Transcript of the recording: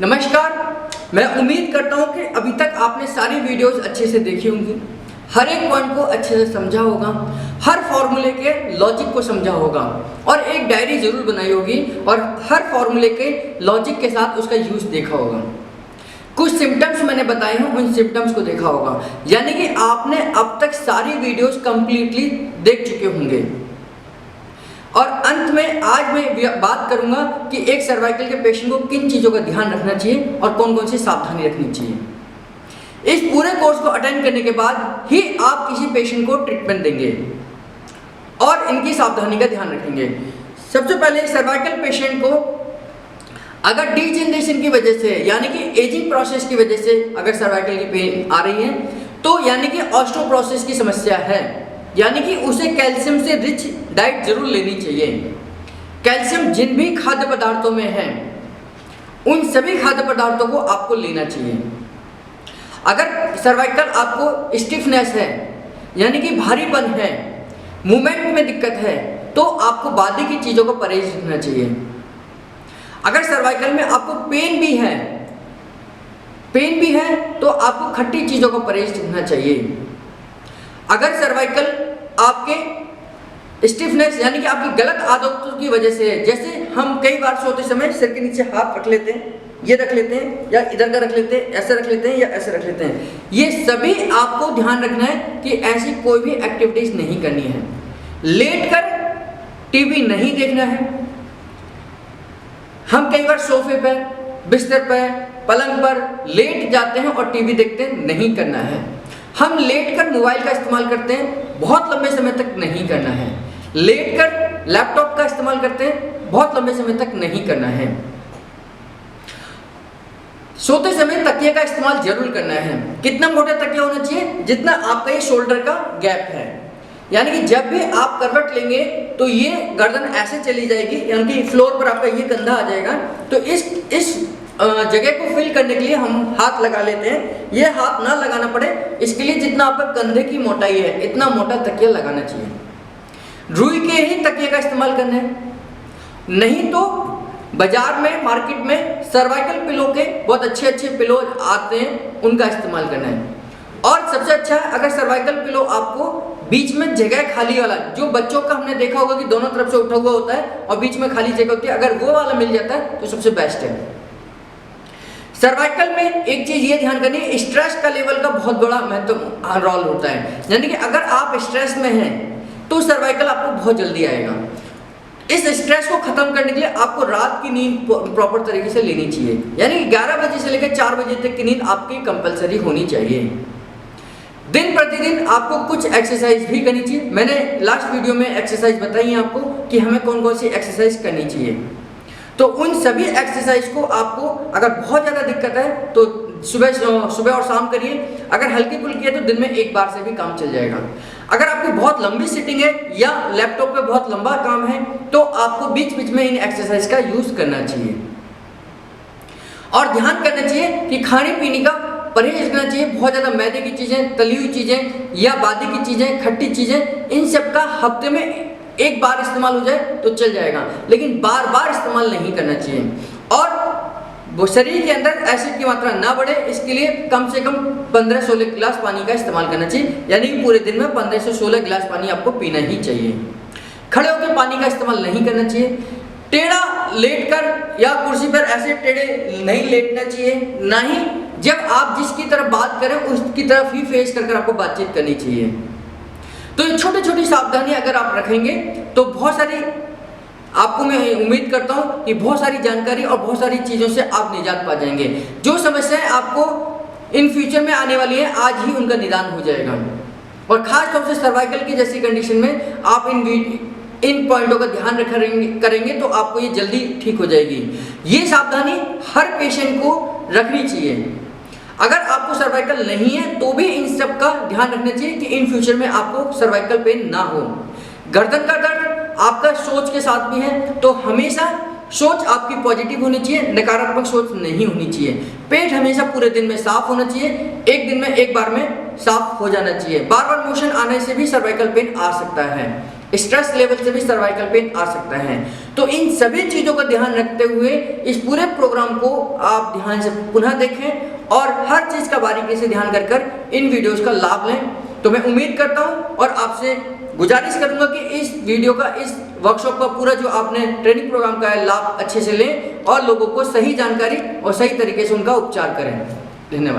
नमस्कार। मैं उम्मीद करता हूँ कि अभी तक आपने सारी वीडियोस अच्छे से देखी होंगी, हर एक पॉइंट को अच्छे से समझा होगा, हर फॉर्मूले के लॉजिक को समझा होगा और एक डायरी जरूर बनाई होगी और हर फॉर्मूले के लॉजिक के साथ उसका यूज़ देखा होगा। कुछ सिम्टम्स मैंने बताए हैं, उन सिम्टम्स को देखा होगा, यानी कि आपने अब तक सारी वीडियोस कंप्लीटली देख चुके होंगे। और अंत में आज मैं बात करूंगा कि एक सर्वाइकल के पेशेंट को किन चीज़ों का ध्यान रखना चाहिए और कौन कौन सी सावधानी रखनी चाहिए। इस पूरे कोर्स को अटेंड करने के बाद ही आप किसी पेशेंट को ट्रीटमेंट देंगे और इनकी सावधानी का ध्यान रखेंगे। सबसे पहले सर्वाइकल पेशेंट को अगर डीजेनरेशन की वजह से यानी कि एजिंग प्रोसेस की वजह से अगर सर्वाइकल की पेन आ रही है तो यानी कि ऑस्टियोपोरोसिस की समस्या है, यानी कि उसे कैल्शियम से रिच डाइट जरूर लेनी चाहिए। कैल्शियम जिन भी खाद्य पदार्थों में है उन सभी खाद्य पदार्थों को आपको लेना चाहिए। अगर सर्वाइकल आपको स्टिफनेस है यानी कि भारीपन है, मूवमेंट में दिक्कत है, तो आपको बादी की चीज़ों को परहेज रखना चाहिए। अगर सर्वाइकल में आपको पेन भी है तो आपको खट्टी चीज़ों को परहेज रखना चाहिए। अगर सर्वाइकल आपके स्टिफनेस यानी कि आपकी गलत आदतों की वजह से, जैसे हम कई बार सोते समय सिर के नीचे हाथ रख लेते हैं, ये रख लेते हैं या इधर का रख लेते हैं, ऐसे रख लेते हैं या ऐसे रख लेते हैं, ये सभी आपको ध्यान रखना है कि ऐसी कोई भी एक्टिविटीज नहीं करनी है। लेटकर टीवी नहीं देखना है। हम कई बार सोफे पर, बिस्तर पर, पलंग पर लेट जाते हैं और टीवी देखते हैं, नहीं करना है। हम लेटकर मोबाइल का इस्तेमाल करते हैं, बहुत लंबे समय तक नहीं करना है। लेटकर लैपटॉप का इस्तेमाल करते हैं, बहुत लंबे समय तक नहीं करना है। सोते समय तकिए का इस्तेमाल जरूर करना है। कितना मोटा तकिया होना चाहिए? जितना आपका ये शोल्डर का गैप है, यानी कि जब भी आप करवट लेंगे तो ये गर्दन ऐसे चली जाएगी, यानी कि फ्लोर पर आपका ये कंधा आ जाएगा। तो इस जगह को फिल करने के लिए हम हाथ लगा लेते हैं। ये हाथ ना लगाना पड़े इसके लिए जितना आपका कंधे की मोटाई है इतना मोटा तकिया लगाना चाहिए। रुई के ही तकिए का इस्तेमाल करना है, नहीं तो बाजार में, मार्केट में सर्वाइकल पिलो के बहुत अच्छे पिलो आते हैं, उनका इस्तेमाल करना है। और सबसे अच्छा है अगर सर्वाइकल पिलो आपको बीच में जगह खाली वाला, जो बच्चों का हमने देखा होगा कि दोनों तरफ से उठा हुआ होता है और बीच में खाली जगह होती है, अगर वो वाला मिल जाता है तो सबसे बेस्ट है। सर्वाइकल में एक चीज ये ध्यान करनी है, स्ट्रेस का लेवल का बहुत बड़ा महत्व रोल होता है। यानी कि अगर आप स्ट्रेस में हैं तो सर्वाइकल आपको बहुत जल्दी आएगा। इस स्ट्रेस को खत्म करने के लिए आपको रात की नींद प्रॉपर तरीके से लेनी चाहिए, यानी कि 11 बजे से लेकर 4 बजे तक की नींद आपकी कंपलसरी होनी चाहिए। दिन प्रतिदिन आपको कुछ एक्सरसाइज भी करनी चाहिए। मैंने लास्ट वीडियो में एक्सरसाइज बताई है आपको कि हमें कौन कौन सी एक्सरसाइज करनी चाहिए। तो उन सभी एक्सरसाइज को आपको अगर बहुत ज़्यादा दिक्कत है तो सुबह और शाम करिए। अगर हल्की फुल्की है तो दिन में एक बार से भी काम चल जाएगा। अगर आपकी बहुत लंबी सिटिंग है या लैपटॉप पे बहुत लंबा काम है तो आपको बीच बीच में इन एक्सरसाइज का यूज करना चाहिए। और ध्यान करना चाहिए कि खाने पीने का परहेज करना चाहिए। बहुत ज़्यादा मैदे की चीज़ें, तली हुई चीज़ें या बादी की चीज़ें, खट्टी चीज़ें, इन सब का हफ्ते में एक बार इस्तेमाल हो जाए तो चल जाएगा, लेकिन बार बार इस्तेमाल नहीं करना चाहिए। और वो शरीर के अंदर एसिड की मात्रा ना बढ़े इसके लिए कम से कम 15-16 गिलास पानी का इस्तेमाल करना चाहिए, यानी कि पूरे दिन में 15 से 16 गिलास पानी आपको पीना ही चाहिए। खड़े होकर पानी का इस्तेमाल नहीं करना चाहिए। टेढ़ा लेटकर या कुर्सी पर ऐसे टेढ़े नहीं लेटना चाहिए, ना ही जब आप जिसकी तरफ बात करें उसकी तरफ ही फेस कर आपको बातचीत करनी चाहिए। तो ये छोटी छोटी सावधानी अगर आप रखेंगे तो बहुत सारी, आपको मैं उम्मीद करता हूँ कि बहुत सारी जानकारी और बहुत सारी चीज़ों से आप निजात पा जाएंगे। जो समस्याएं आपको इन फ्यूचर में आने वाली हैं आज ही उनका निदान हो जाएगा। और खास तौर से सर्वाइकल की जैसी कंडीशन में आप इन पॉइंटों का ध्यान करेंगे तो आपको ये जल्दी ठीक हो जाएगी। ये सावधानी हर पेशेंट को रखनी चाहिए। अगर आपको सर्वाइकल नहीं है तो भी इन सब का ध्यान रखना चाहिए कि इन फ्यूचर में आपको सर्वाइकल पेन ना हो। गर्दन का दर्द आपका सोच के साथ भी है तो हमेशा सोच आपकी पॉजिटिव होनी चाहिए, नकारात्मक सोच नहीं होनी चाहिए। पेट हमेशा पूरे दिन में साफ होना चाहिए, एक दिन में एक बार में साफ हो जाना चाहिए। बार बार मोशन आने से भी सर्वाइकल पेन आ सकता है। स्ट्रेस लेवल से भी सर्वाइकल पेन आ सकता है। तो इन सभी चीज़ों का ध्यान रखते हुए इस पूरे प्रोग्राम को आप ध्यान से पुनः देखें और हर चीज़ का बारीकी से ध्यान कर इन वीडियोस का लाभ लें। तो मैं उम्मीद करता हूं और आपसे गुजारिश करूंगा कि इस वीडियो का, इस वर्कशॉप का पूरा जो आपने ट्रेनिंग प्रोग्राम का है लाभ अच्छे से लें और लोगों को सही जानकारी और सही तरीके से उनका उपचार करें। धन्यवाद।